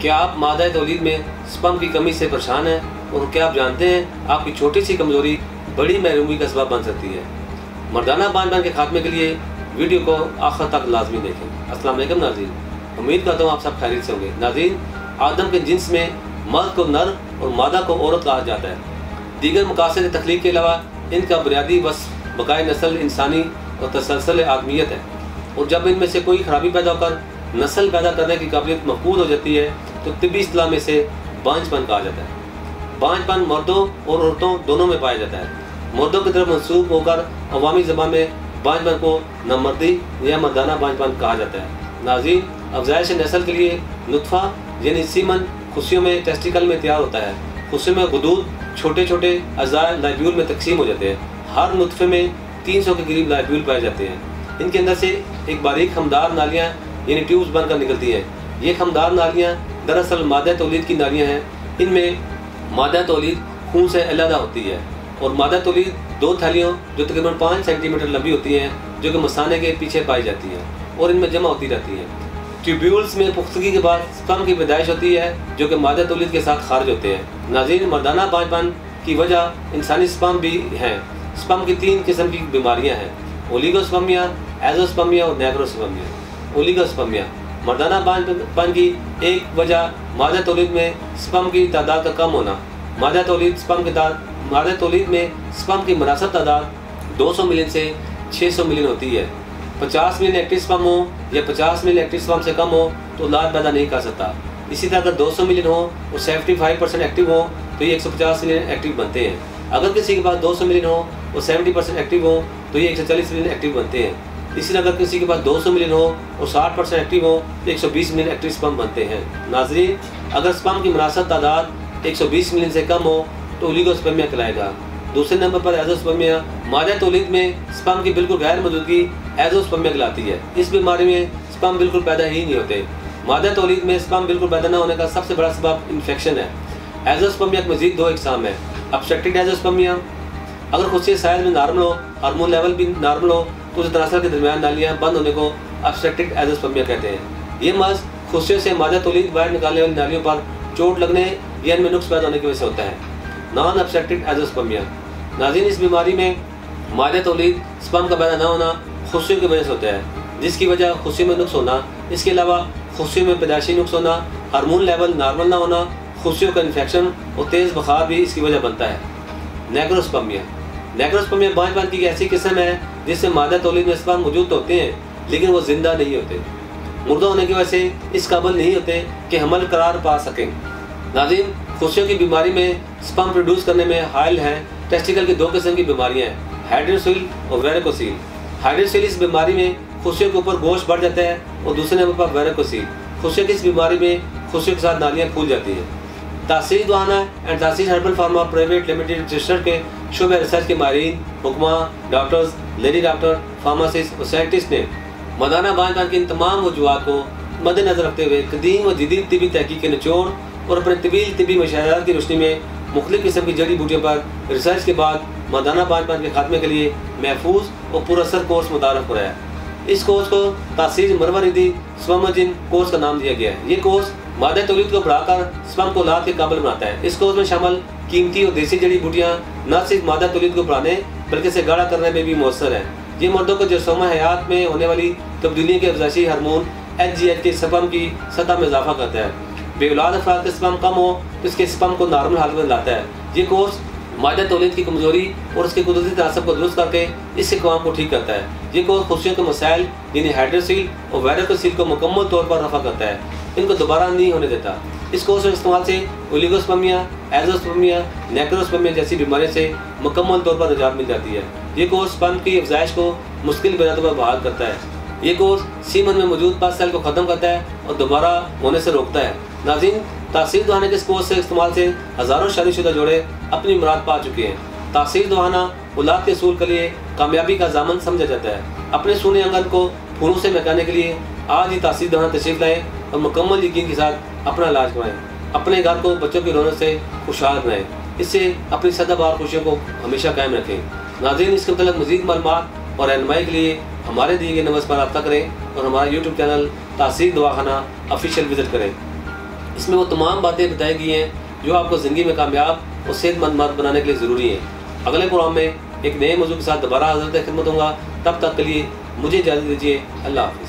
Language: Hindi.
क्या आप मादा तौलीद में स्पर्म की कमी से परेशान हैं और क्या आप जानते हैं आपकी छोटी सी कमज़ोरी बड़ी महरूमी का सबब बन सकती है। मर्दाना बांझपन के खात्मे के लिए वीडियो को आखिर तक लाजमी देखें। अस्सलाम वालेकुम नाज़रीन, उम्मीद करता हूँ आप सब खैरियत से होंगे। नाज़रीन, आदम के जिन्स में मर्द को नर और मादा को औरत कहा जाता है। दीगर मकासद तख्लीक के अलावा इनका बुनियादी वस्फ़ बकाए नस्ल इंसानी और तसलसल आदमियत है, और जब इनमें से कोई खराबी पैदा होकर नस्ल पैदा करने की काबिलियत मफकूद हो जाती है तो तिब्बी इस्तिलाह में से बांझपन कहा जाता है। बांझपन मर्दों और औरतों दोनों में पाया जाता है। मर्दों की तरफ मंसूब होकर अवामी ज़बान में बांझपन को नमर्दी या मर्दाना बांझपन कहा जाता है। नाज़रीन, अफज़ाइश नस्ल के लिए नुत्फ़ा यानी सीमन खुशियों में टेस्टिकल में तैयार होता है। खुशियों में गुदूद छोटे छोटे अज़ा लाइब्यूल में तकसीम हो जाते हैं। हर नुत्फ़े में 300 के करीब लाइब्यूल पाए जाते हैं। इनके अंदर से एक बारीक खमदार नालियाँ यानी ट्यूब्स बनकर निकलती हैं। ये खमदार नालियाँ दरअसल मादा तौलीद की नालियाँ हैं। इनमें मादा तौलीद खून से अलग होती है और मादा तौलीद 2 थैलियों जो तकरीबन 5 सेंटीमीटर लंबी होती हैं, जो कि मसाने के पीछे पाई जाती हैं और इनमें जमा होती रहती हैं। ट्यूब्यूल्स में पुख्तगी के बाद स्पर्म की पैदाइश होती है, जो कि मादा तौलीद के साथ खारिज होते हैं। नाज़रीन, मर्दाना बांझपन की वजह इंसानी स्पर्म भी हैं। स्पर्म की 3 किस्म की बीमारियाँ हैं: ओलिगोस्पर्मिया, एज़ोस्पर्मिया और नेग्रोस्पर्मिया। ओलिगोस्पर्मिया मर्दाना बांझपन की एक वजह मादा तौलीद में स्पर्म की तादाद का कम होना। मादा तौलीद में स्पर्म की मुनासिब तादाद 200 मिलियन से 600 मिलियन होती है। 50 मिलियन एक्टिव स्पर्म हो या 50 मिलियन एक्टिव स्पर्म से कम हो तो औलाद पैदा नहीं कर सकता। इसी तरह अगर 200 मिलियन हो और 75% एक्टिव हो तो ये 150 मिलियन एक्टिव बनते हैं। अगर किसी के पास 200 मिलियन हो और 70% एक्टिव हो तो ये 140 मिलियन एक्टिव बनते हैं। इसी तरह अगर किसी के पास 200 मिलियन हो और 60% एक्टिव हो तो 120 मिलियन एक्टिव स्पर्म बनते हैं। नाज़रीन, अगर स्पर्म की मुनासिब तादाद 120 मिलियन से कम हो तो ओलिगोस्पर्मिया कहलाएगा। दूसरे नंबर पर एज़ोस्पर्मिया मादा तौलीद में स्पर्म की बिल्कुल गैर मौजूदगी एज़ोस्पर्मिया कहलाती है। इस बीमारी में स्पर्म बिल्कुल पैदा ही नहीं होते। मादा तौलीद में स्पर्म बिल्कुल पैदा न होने का सबसे बड़ा सबब इन्फेक्शन है। एज़ोस्पर्मिया के मज़ीद 2 अक़साम है: ऑब्स्ट्रक्टेड एज़ोस्पर्मिया, अगर खुशी साइज में नॉर्मल हो, हार्मोन लेवल भी नॉर्मल हो तो उस तनासर के दरमियान नालियाँ बंद होने को ऑब्स्ट्रक्टेड एज़ोस्पर्मिया कहते हैं। ये मर्ज़ खुशियों से मादा तौलीद बाहर निकालने वाली नालियों पर चोट लगने या इनमें नुक्स पैदा होने की वजह से होता है। Non obstructed azoospermia. नाज़रीन, इस बीमारी में मादा तौलीद स्पर्म का पैदा न होना खुशियों की वजह से होता है, जिसकी वजह खुशियों में नुक्स होना। इसके अलावा खुशियों में पैदाइशी नुक्स होना, हार्मोन लेवल नॉर्मल ना होना, खुशियों का इन्फेक्शन और तेज़ बुखार भी इसकी वजह बनता है। नेग्रोस्पर्मिया। नेग्रोस्पर्मिया बांझपन की ऐसी किस्म है जिसमें मादा तौलीद में स्पर्म मौजूद होते हैं लेकिन वो जिंदा नहीं होते। मुर्दा होने की वजह से इस काबिल नहीं होते कि हमल करार पा सकें। नाज़रीन, खुशियों की बीमारी में स्पर्म प्रोड्यूस करने में हाइल हैं। टेस्टिकल की 2 किस्म की बीमारियां हैं: हाइड्रोसील और वेरिकोसील। हाइड्रोसील इस बीमारी में खुशियों के ऊपर गोश्त बढ़ जाता है और दूसरे नंबर पर वेरिकोसील खुशियों की इस बीमारी में खुशियों के साथ नालियाँ फूल जाती हैं। तासीर दुआना एंड तासीर herbal pharma private limited registered के शोबे रिसर्च के माहिरीन, हुक्मा, डॉक्टर्स, लेडी डॉक्टर, फार्मासिस्ट और साइंटिस्ट ने मर्दाना बांझपन की इन तमाम वजूहात को मद्देनजर रखते हुए कदीम व जदीद तिबी तहकीक के निचोड़ और अपने तवील तिबी मशायात की रोशनी में मुख्तलिफ किस्म की जड़ी बूटियों पर रिसर्च के बाद मर्दाना बांझपन के खात्मे के लिए महफूज और पुरअसर कोर्स मुतारफ़ कराया। इस कोर्स को तासीर मरवरिदी स्पर्मोजिन कोर्स का नाम दिया गया है। ये कोर्स मादा तौलीद को बढ़ाकर स्पर्म को औलाद के काबिल बनाता है। इस कोर्स में शामिल कीमती और देसी जड़ी बूटियाँ न सिर्फ मादा तौलीद को बढ़ाने बल्कि इसे गाढ़ा करने में भी मौसर हैं। ये मर्दों को जरसोमा हयात में होने वाली तब्दीलियों के अफजाइशी हार्मोन HGH के स्पर्म की सतह में इजाफा करता है। बेऔलाद अफराद का स्पर्म कम हो तो इसके स्पर्म को नॉर्मल हालत में लाता है। ये कोर्स मादा तौलीद की कमज़ोरी और उसके कुदरती तनासब को दुरुस्त करके इससे काम को ठीक करता है। ये कोर्स खुशियों के मसाइल यानी हाइड्रोसील और वेरिकोसील को मुकम्मल तौर पर रफा करता है, इनको दोबारा नहीं होने देता। इस कोर्स के इस्तेमाल से ओलिगोस्पर्मिया, एज़ोस्पर्मिया, नेग्रोस्पर्मिया जैसी बीमारियों से मुकम्मल तौर पर निजात मिल जाती है। ये कोर्स स्पर्म की अफजाइश को मुश्किल बुनियादों पर बहाल करता है। ये कोर्स सीमन में मौजूद पस सेल को ख़त्म करता है और दोबारा होने से रोकता है। नाज़रीन, तासीर दुआना के इस कोर्स से इस्तेमाल से हज़ारों शादीशुदा जोड़े अपनी मुराद पा चुके हैं। तासीर दुआना औलाद के असूल के लिए कामयाबी का ज़ामन समझा जाता है। अपने सूने आंगन को फूलों से महकाने के लिए आज ही तासीर दुआना तशरीफ़ लाएँ और मुकम्मल यकीन के साथ अपना इलाज करवाएँ। अपने घर को बच्चों की रौनक से खुशहाल बनाएँ। इससे अपनी सदाबहार खुशियों को हमेशा कायम रखें। नाज़रीन, इसके मतलब मज़ीद मालूमात और रहनुमाई के लिए हमारे दिए गए नंबर पर रब्ता करें और हमारा यूट्यूब चैनल तासीर दवाखाना ऑफिशियल विजिट करें। इसमें वो तमाम बातें बताई गई हैं जो आपको ज़िंदगी में कामयाब और सेहतमंद मर्द बनाने के लिए ज़रूरी है। अगले प्रोग्राम में एक नए मौजू के साथ दोबारा हाज़िर खिदमत होगा। तब तक के लिए मुझे इजाज़त दीजिए। अल्लाह हाफ़िज़।